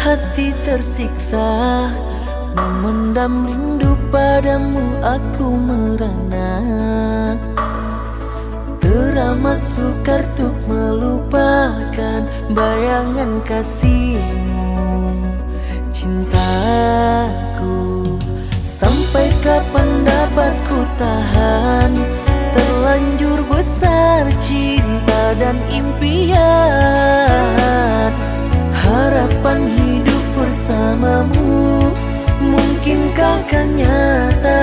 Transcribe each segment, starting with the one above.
hati tersiksa, memendam rindu padamu aku merana. Teramat sukar untuk melupakan bayangan kasihmu, cintaku. Sampai kapan dapat ku tahan, terlanjur besar cinta dan impian. Harapan hidup bersamamu, mungkinkah kan nyata?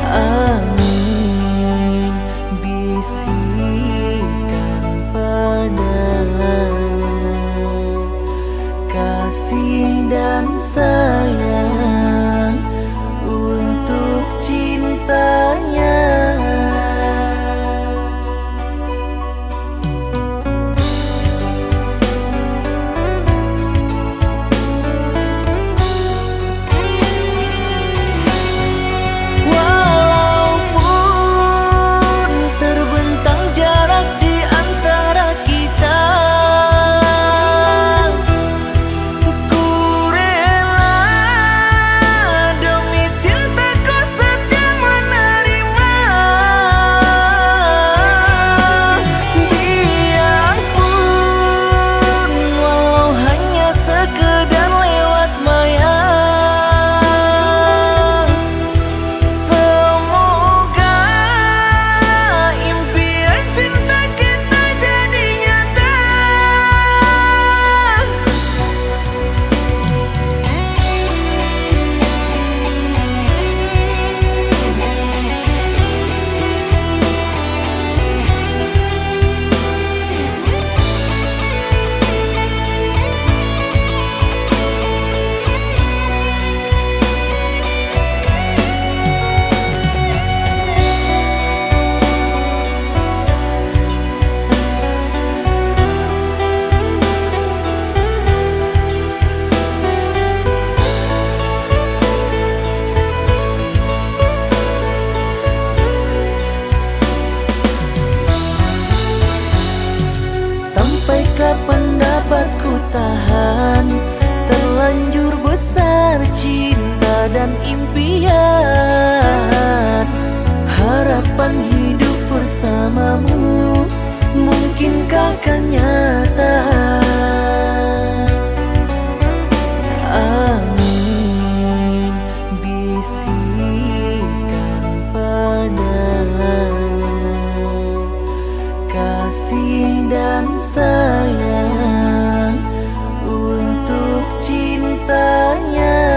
Angin bisikan padanya, kasih dan sayang untuk cintanya. Sampai kapan dapat ku tahan, terlanjur besar cinta dan impian. Harapan hidup bersamamu, mungkinkah kan nyata? Angin bisikan padanya, kasih dan sayang untuk cintanya.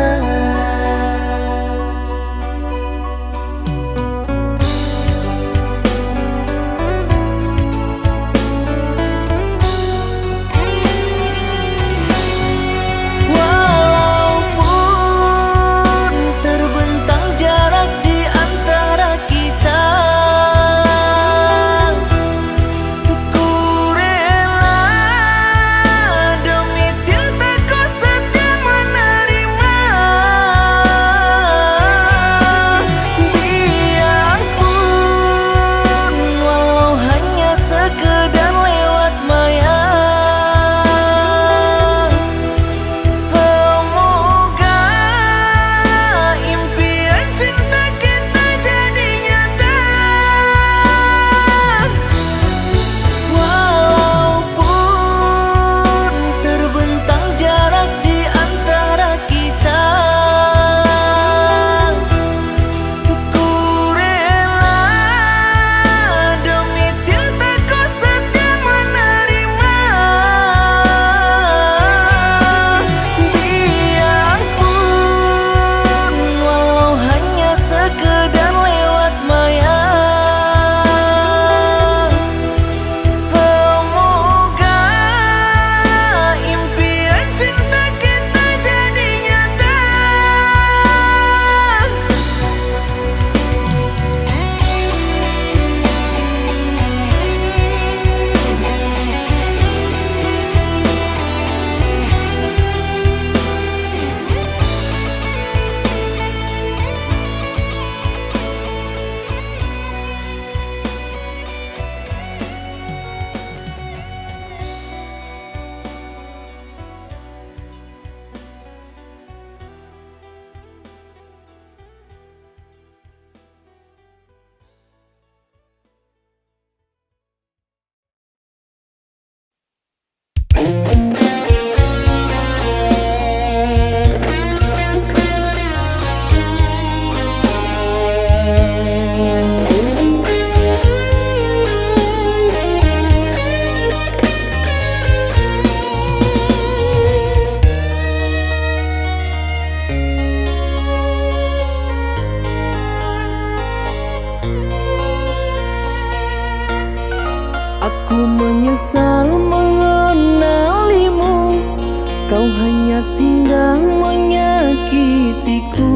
hanya singgah menyakitiku.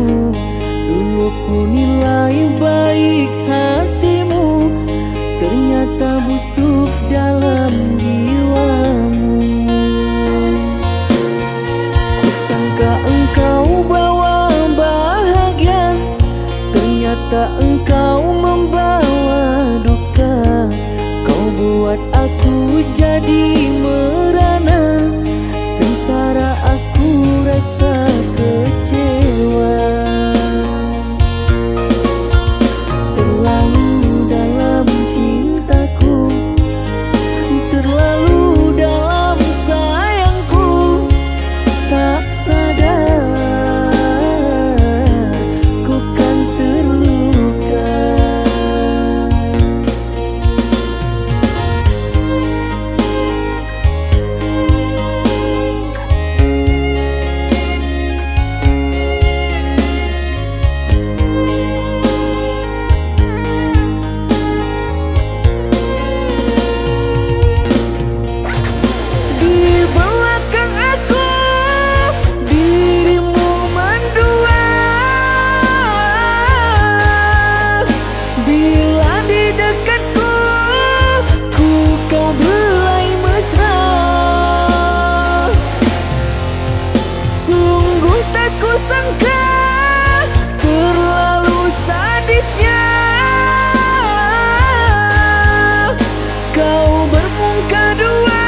Dulu ku nilai baik hatimu, ternyata busuk dalam jiwamu. Kusangka engkau bawa bahagia, ternyata engkau membawa duka. Kau buat aku jadi merana, sengsara aku rasa kecewa. Terlalu dalam cintaku, terlalu dalam sayangku, tak sadar ku kan terluka. Kusangka terlalu sadisnya kau bermuka dua,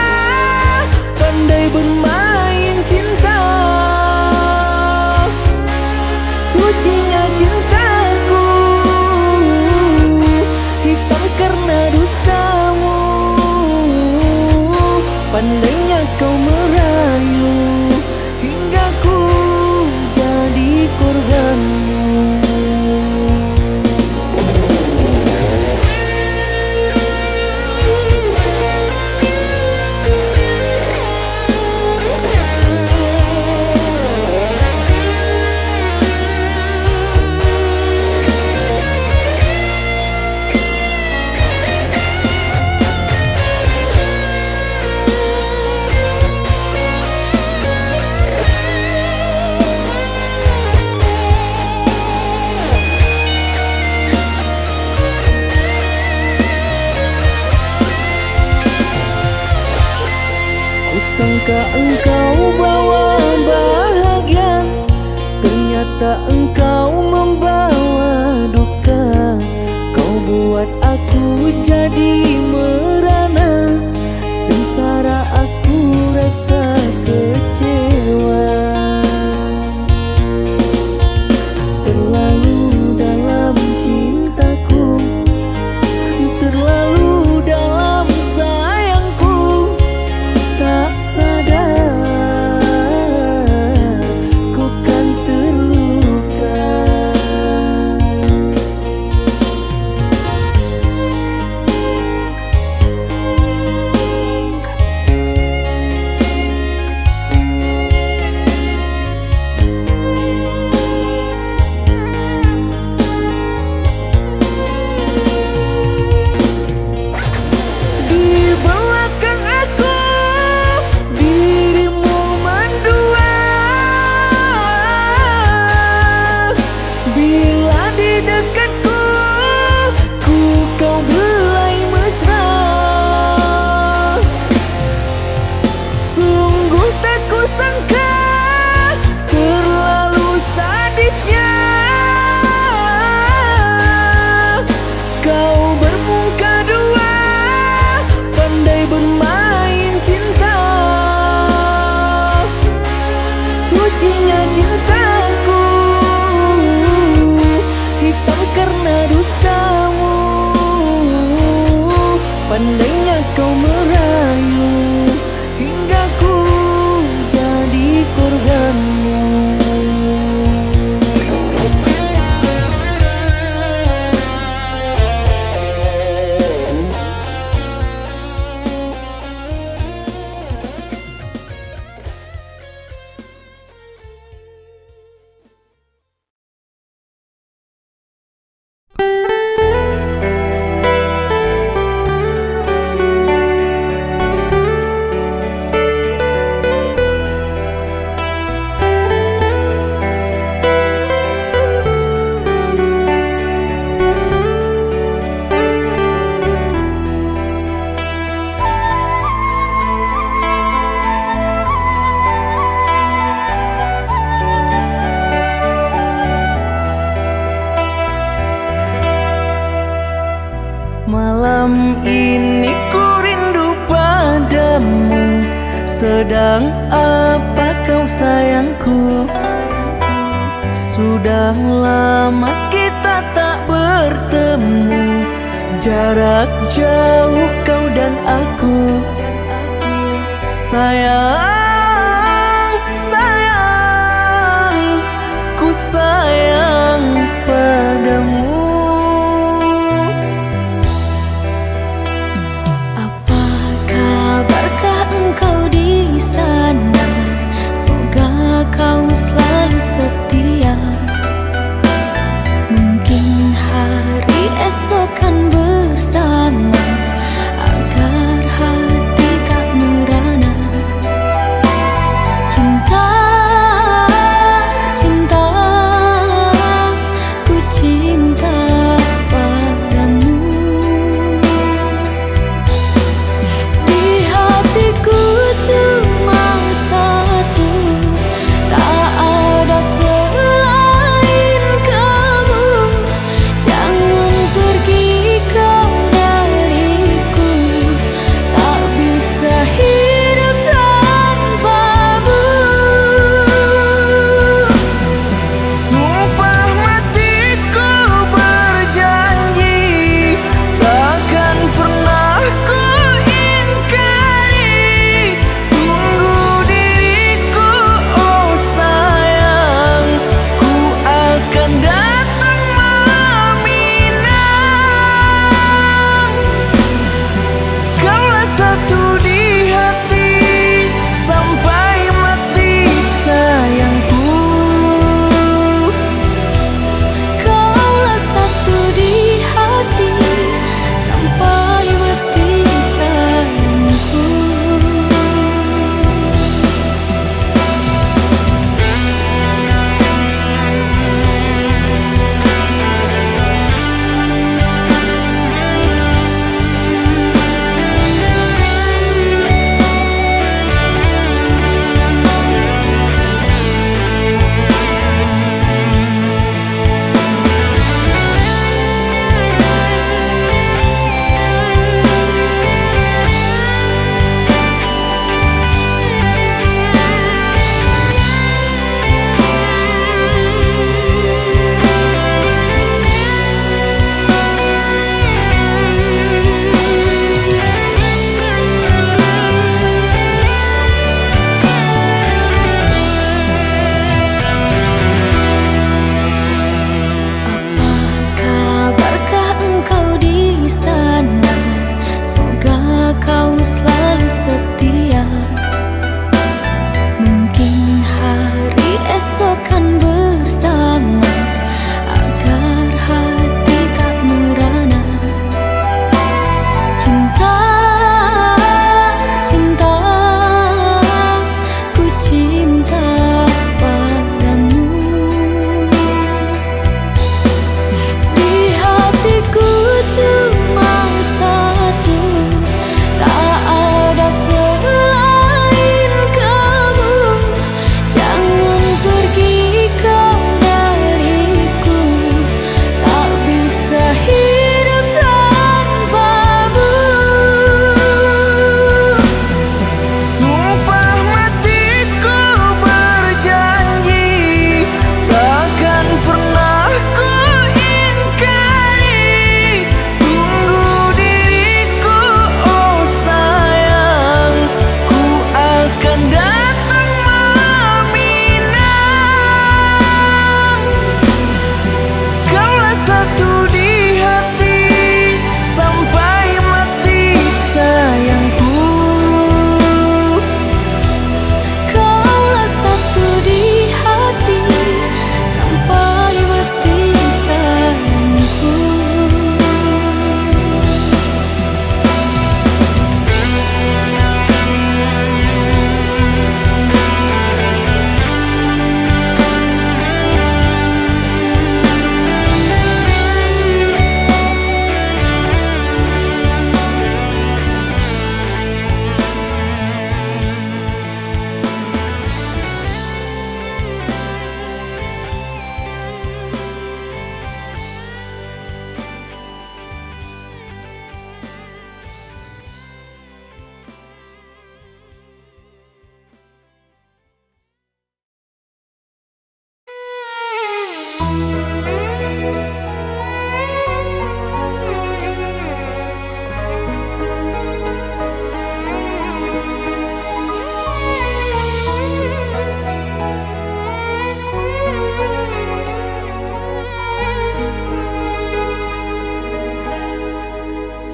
pandai bermain cinta. Sucinya cintaku, hitam karena dustamu. Pandainya kau merayu hingga ku jadi korbanmu. Kusangka engkau bawa bahagia, ternyata engkau membawa duka. Kau buat aku jadi merana, sengsara aku rasa kecewa. Terlalu dalam cintaku, terlalu dalam sayangku, tak sadar ku kan terluka. Di belakang aku dirimu mendua, bila di dekatku ku kau belai mesra. Sungguh tak kusangka terlalu sadisnya kau bermuka dua, pandai bermain cinta. Sucinya cintaku, hitam karena dustamu. Pandainya kau merayu hingga ku jadi korbanmu. Sedang apa kau sayangku? Sudah lama kita tak bertemu, jarak jauh kau dan aku. Sayang, sayang, ku sayang padamu. Apa kabarkah engkau di sana? Semoga kau selalu setia. Mungkin hari esok kan bersama, agar hati tak merana.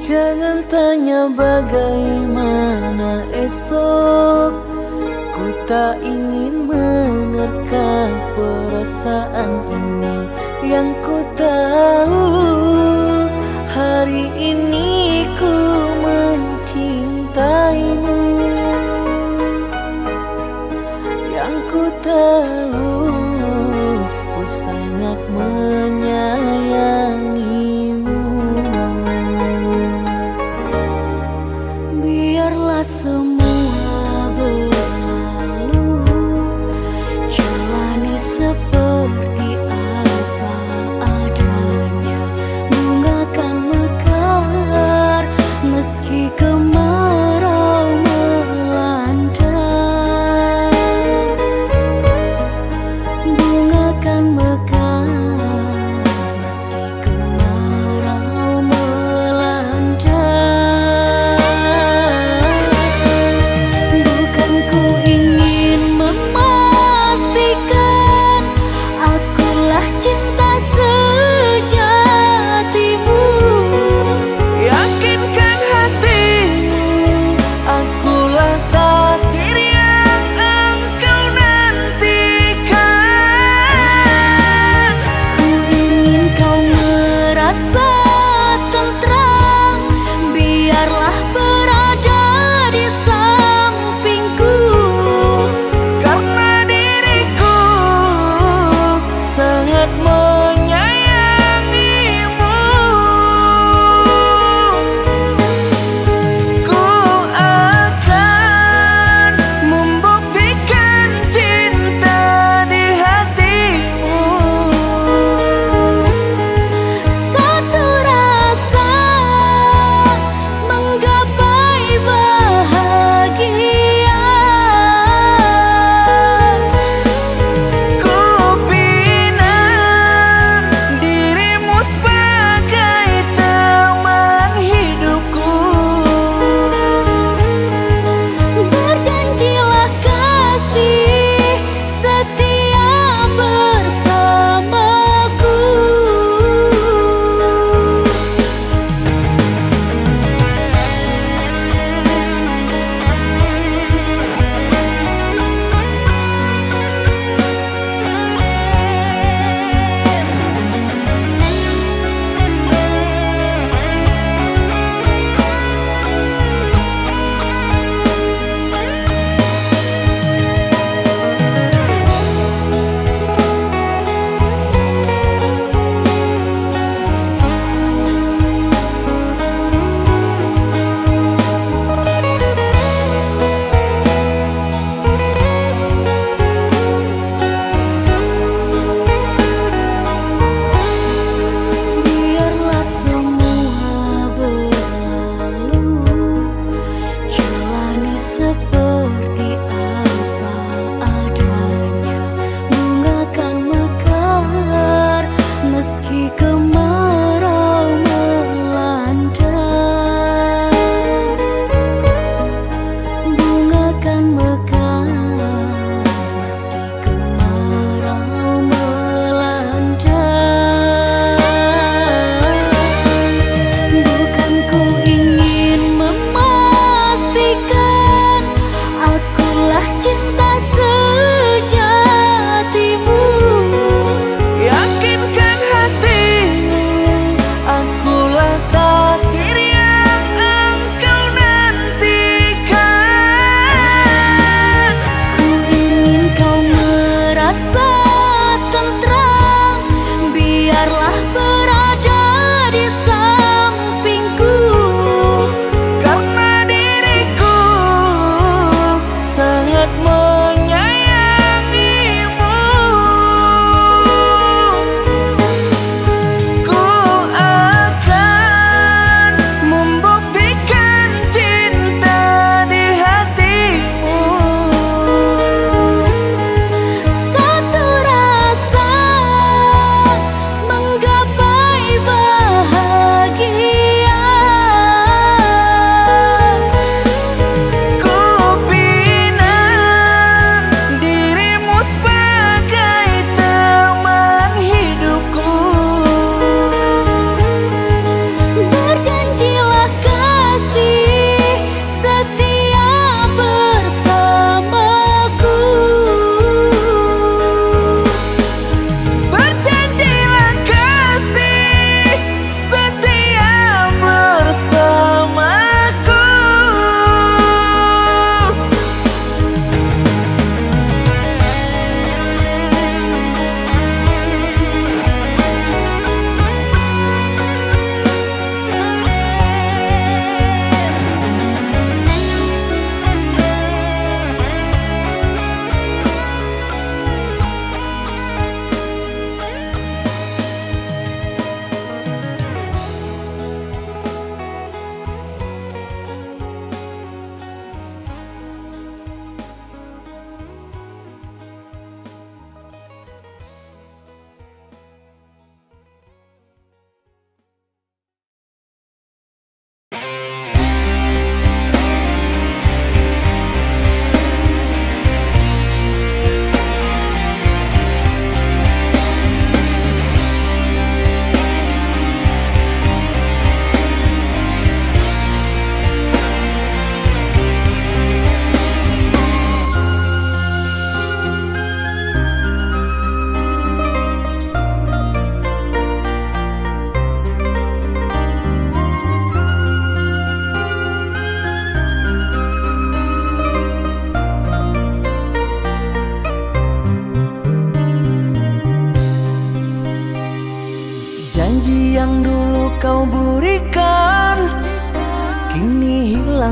Jangan tanya bagaimana esok, ku tak ingin menerka perasaan ini. Yang ku tahu hari ini ku mencintaimu. Yang ku tahu ku sangat menyayangimu. Biarlah semua berlalu, jalani seperti apa adanya. Bunga kan mekar meski kemarau melanda. Bunga kan mekar meski kemarau melanda.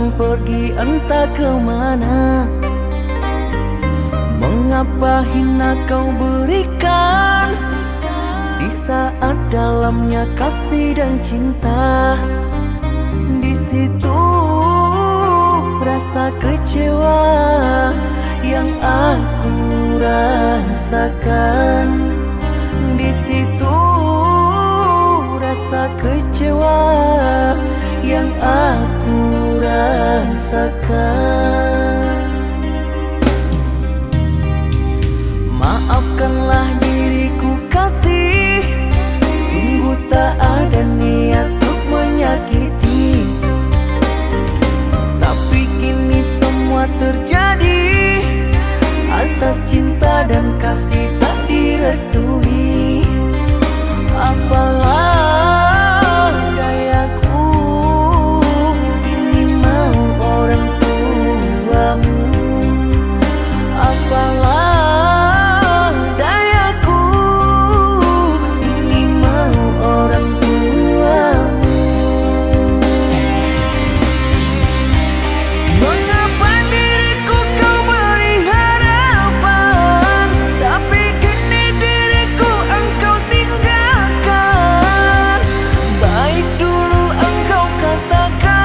pulang pergi entah kemana. Mengapa hina kau berikan di saat dalamnya kasih dan cinta? Di situ rasa kecewa yang aku rasakan. Di situ rasa kecewa yang aku rasakan. Maafkanlah diriku kasih, sungguh tak ada niat untuk menyakiti. Tapi kini semua terjadi atas cinta dan kasih tak direstui. Apalah dayaku, ini mau orang tuamu. Apalah dayaku, ini mau orang tuamu. Mengapa diriku kau beri harapan, tapi kini diriku engkau tinggalkan. Baik dulu engkau katakan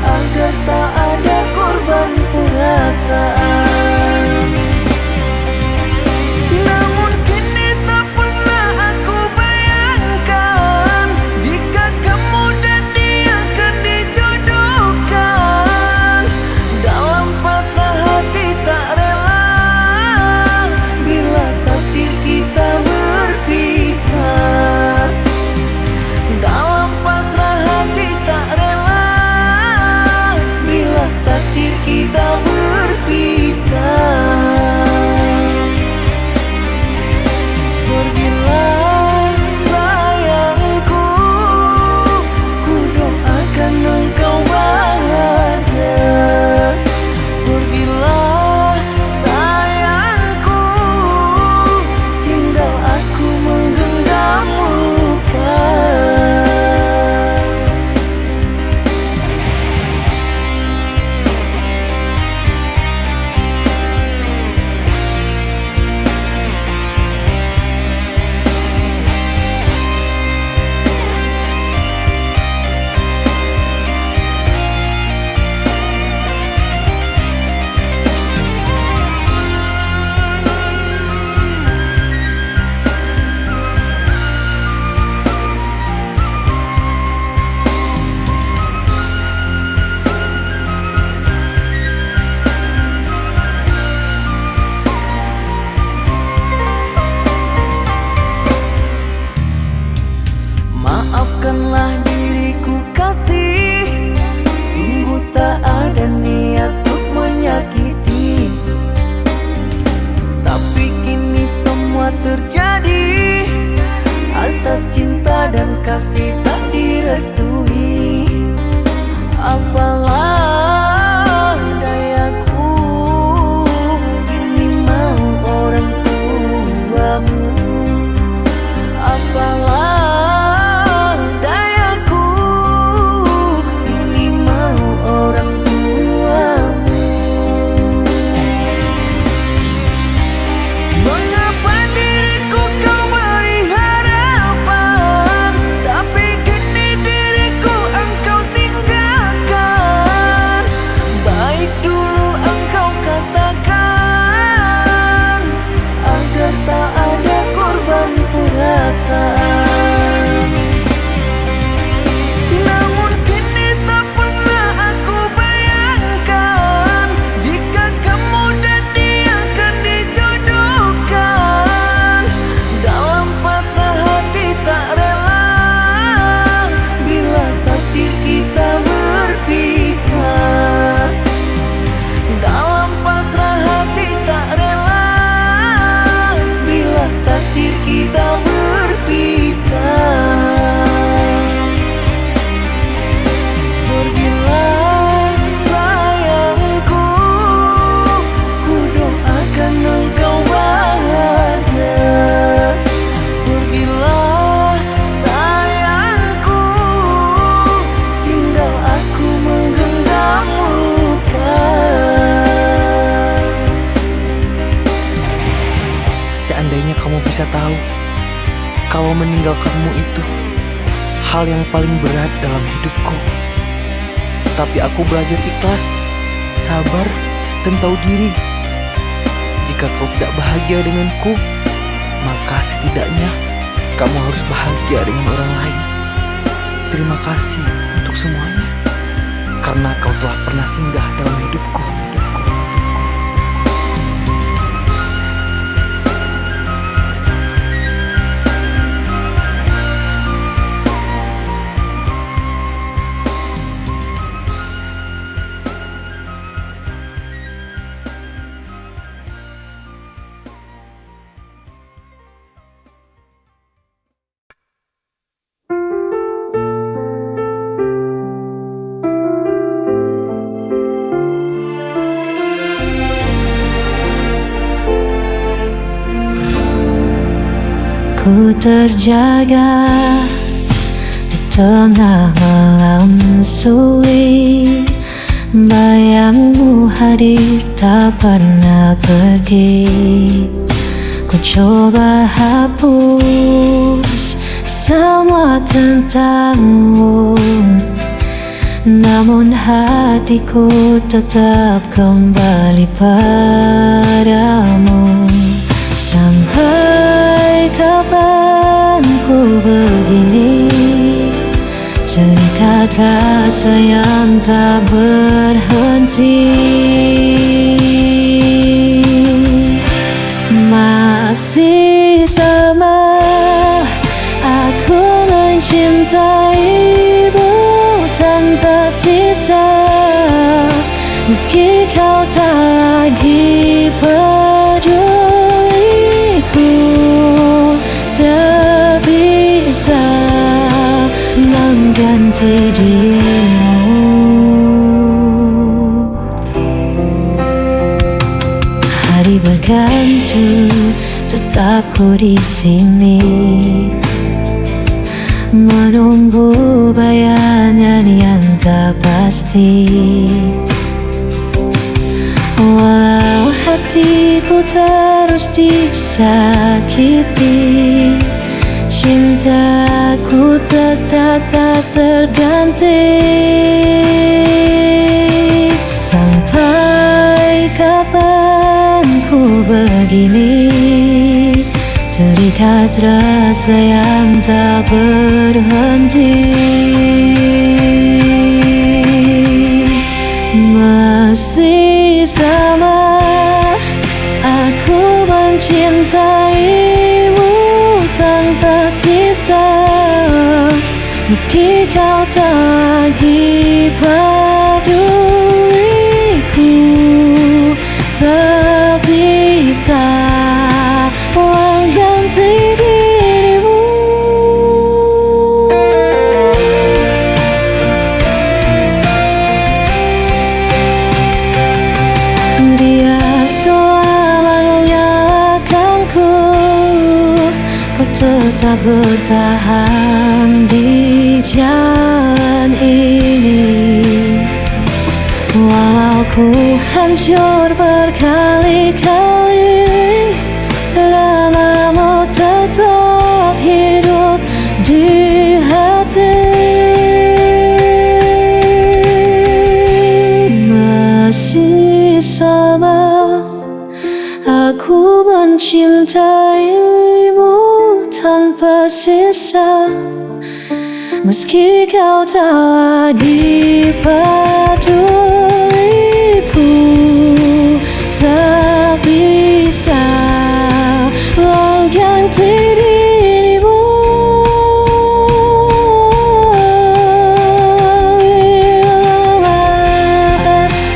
agar tak ada korban perasaan. Namun kini tak pernah aku bayangkan jika kamu dan dia akan dijodohkan. Dalam pasrah hati tak rela bila takdir kita berpisah. Dalam pasrah hati tak rela bila takdir kita berpisah. Pergilah sayangku, ku doakan engkau bahagia. Pergilah sayangku, tinggal aku menggenggam luka. Maafkanlah diriku kasih, sungguh tak ada niat untuk menyakiti. Tapi kini semua terjadi atas cinta dan kasih tak direstui. Apalah dayaku, ini mau orang tuamu. Apalah dayaku, ini mau orang tuamu. Mengapa diriku kau beri harapan, tapi kini diriku engkau tinggalkan. Seandainya kamu bisa tahu kalau meninggalkanmu itu hal yang paling berat dalam hidupku. Tapi aku belajar ikhlas, sabar, dan tahu diri. Jika kau tidak bahagia denganku, maka setidaknya kamu harus bahagia dengan orang lain. Terima kasih untuk semuanya, karena kau telah pernah singgah dalam hidupku. Ku terjaga di tengah malam sunyi, bayangmu hadir tak pernah pergi. Ku coba hapus semua tentangmu, namun hatiku tetap kembali padamu. Sampai kapan ku begini, terikat rasa yang tak berhenti. Masih sama aku mencintaimu tanpa sisa, meski kau tak lagi peduliku, tak bisa mengganti dirimu. Hari berganti, tetap ku di sini, menunggu bayangan yang tak pasti. Walau hatiku terus disakiti, cintaku tetap tak terganti. Sampai kapan ku begini, terikat rasa yang tak berhenti. Masih sama aku mencintaimu tanpa sisa, meski kau tak lagi peduliku, tak bisa mengganti dirimu. Dia selamanya akan ku tetap bertahan di jalan ini. Walau ku hancur berkali-kali, namamu tetap hidup di hati. Masih sama aku mencintaimu tanpa sisa, meski kau tak lagi peduliku, tak bisa mengganti dirimu.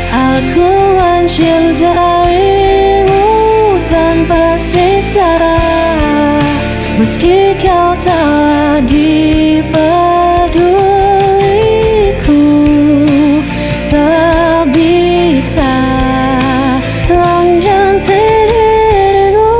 Aku mencintaimu tanpa sisa, meski kau tak lagi peduliku, tak bisa mengganti dirimu.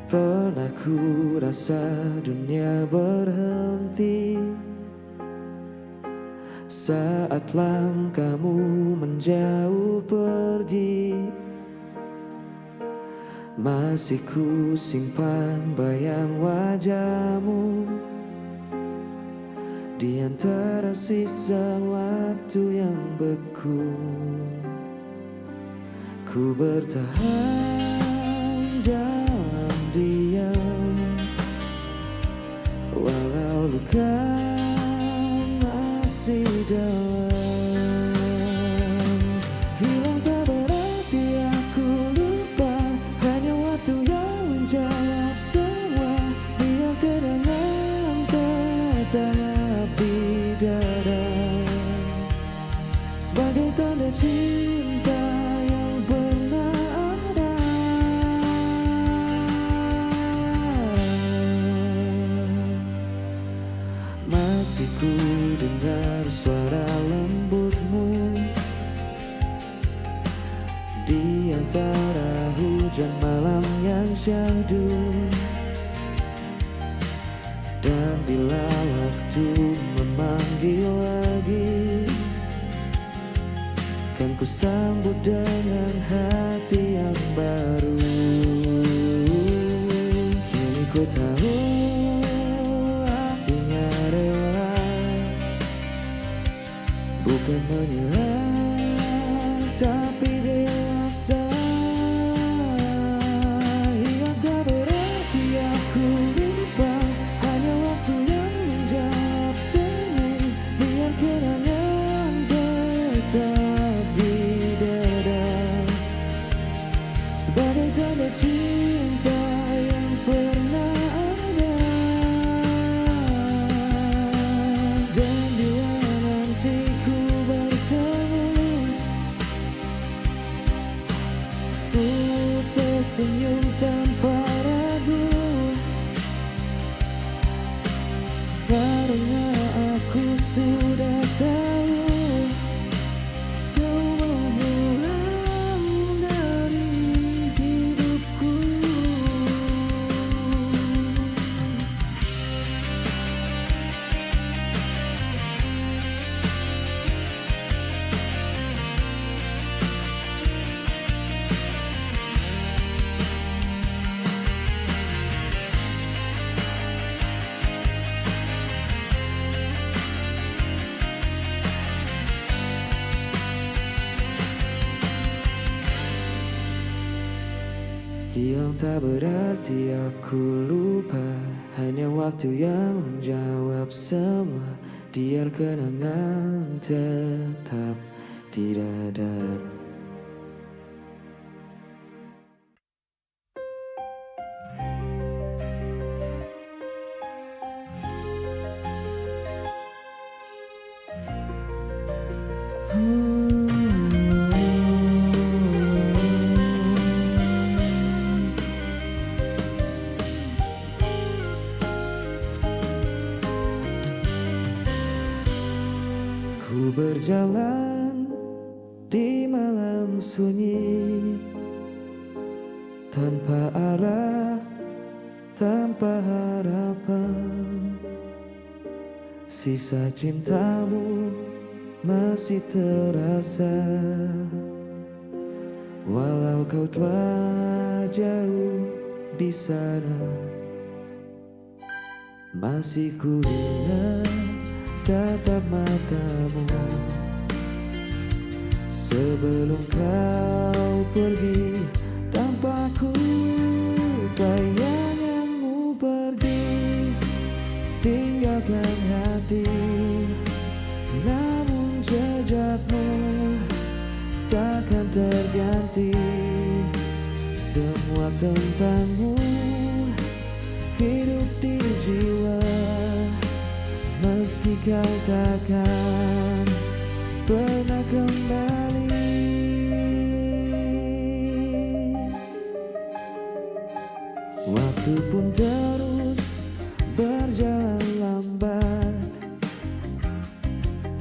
Pernah ku rasa dunia berhenti saat langkahmu menjauh pergi. Masih ku simpan bayang wajahmu di antara sisa waktu yang beku. Ku bertahan dalam diam, walau luka masih dalam. Hilang tak berarti aku lupa, hanya waktu yang menjawab semua. Biar kenangan tetap di dada, sebagai tanda cinta yang pernah ada. Masih ku dengar suara lembutmu di antara hujan malam yang syahdu. Dan bila waktu memanggil lagi, kan ku sambut dengan hati yang baru. Kini ku tahu artinya rela, bukan menyerah tapi dewasa. Hilang tak berarti aku lupa, hanya waktu yang menjawab semua. Biar kenangan tetap di dada, sebagai tanda cinta yang pernah ada. Dan bila nanti ku bertemu, ku tersenyum tanpa ragu, karena aku sudah tahu kau menghilang dari hidupku. Hilang tak berarti aku lupa, hanya waktu yang menjawab semua. Biar kenangan tetap di dada. Ku berjalan di malam sunyi, tanpa arah, tanpa harapan. Sisa cintamu masih terasa, walau kau telah jauh di sana. Masih ku ingat tatap matamu sebelum kau pergi, tanpa ku bayanganmu pergi, tinggalkan hati. Namun jejakmu takkan terganti, semua tentangmu hidup di jiwa. Meski kau takkan pernah kembali, waktu pun terus berjalan lambat,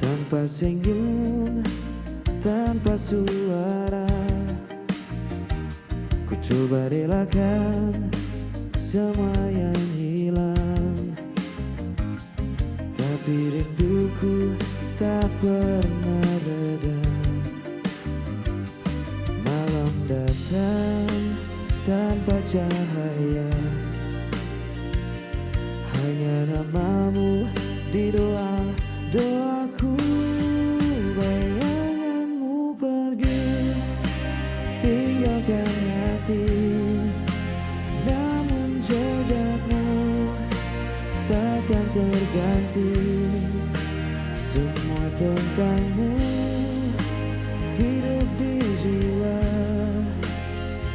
tanpa senyum, tanpa suara. Ku coba relakan semua yang hilang, tapi rinduku tak pernah reda. Malam datang tanpa cahaya, hanya namamu di doa-doaku. Bayanganmu pergi, tinggalkan hati, namun jejakmu takkan terganti. Semua tentangmu hidup di jiwa,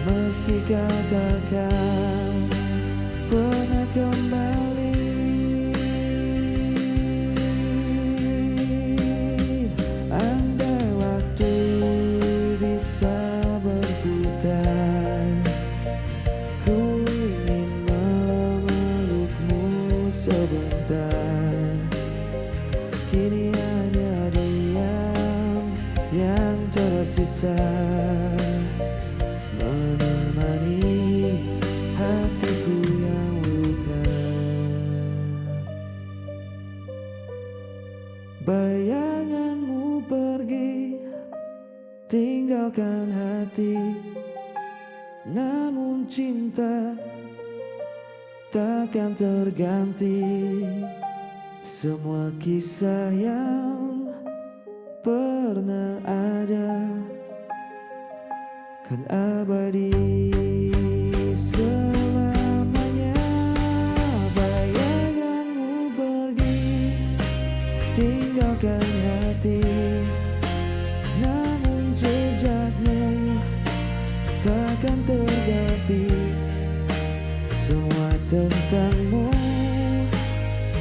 meski kau takkan pernah kembali. Andai waktu bisa berputar, ku ingin memelukmu sebentar. Kini hanya diam yang tersisa, menemani hatiku yang luka. Bayanganmu pergi, tinggalkan hati, namun cinta takkan terganti. Semua kisah yang pernah ada kan abadi selamanya. Bayanganmu pergi, tinggalkan hati, namun jejakmu takkan terganti. Semua tentangmu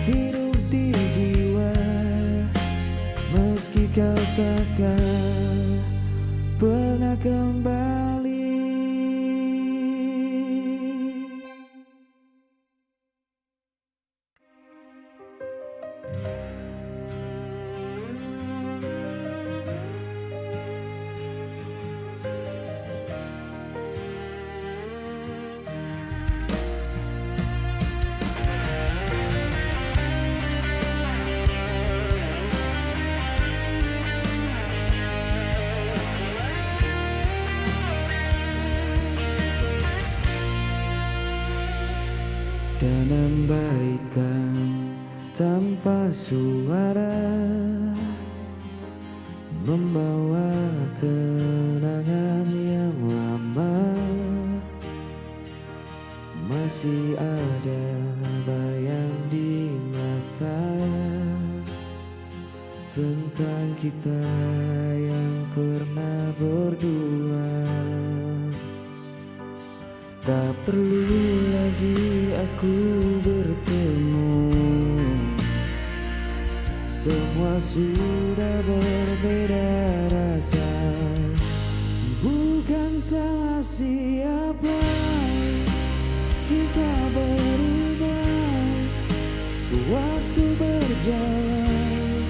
hidup di jiwa, meski kau takkan pernah kembali. Dan abaikan tanpa suara, membawa kenangan yang lama. Masih ada bayang di mata tentang kita yang pernah berdua. Tak perlu lagi aku bertemu, semua sudah berbeda rasa. Bukan salah siapa, kita berubah. Waktu berjalan,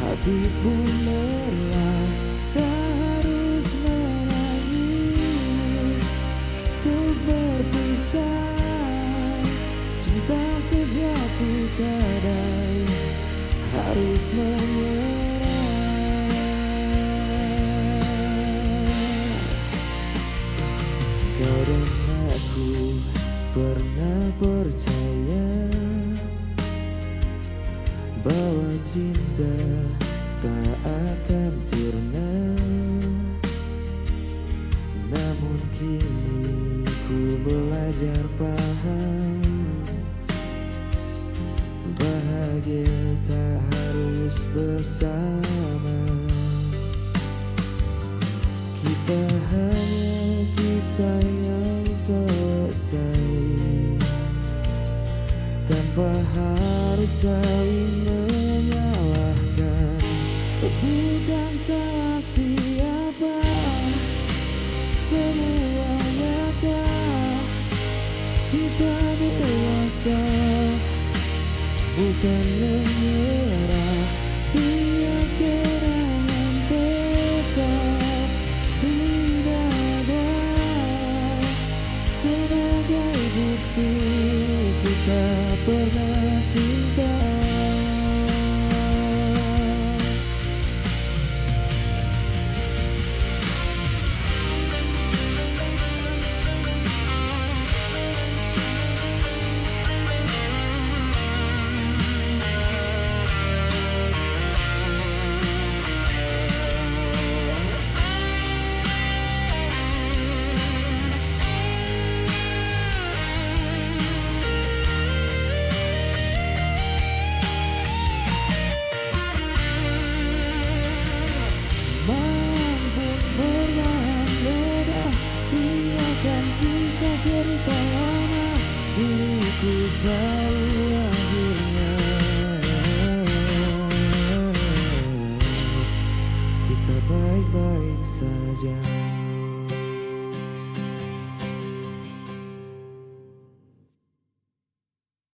hati pun lelah. Tak harus menangis untuk berpisah. Cinta sejati kadang harus menyerah. Kau dan aku pernah percaya bahwa cinta tak akan sirna. Namun kini ku belajar paham, bahagia tak harus bersama. Kita hanya kisah yang selesai, tanpa harus saling menyalahkan. Bukan salah siapa, semua nyata. Kita dewasa, bukan menyerah. Biar kenangan tetap di dada sebagai bukti Bukan kita cerita lama, kini ku tahu akhirnya kita baik-baik saja.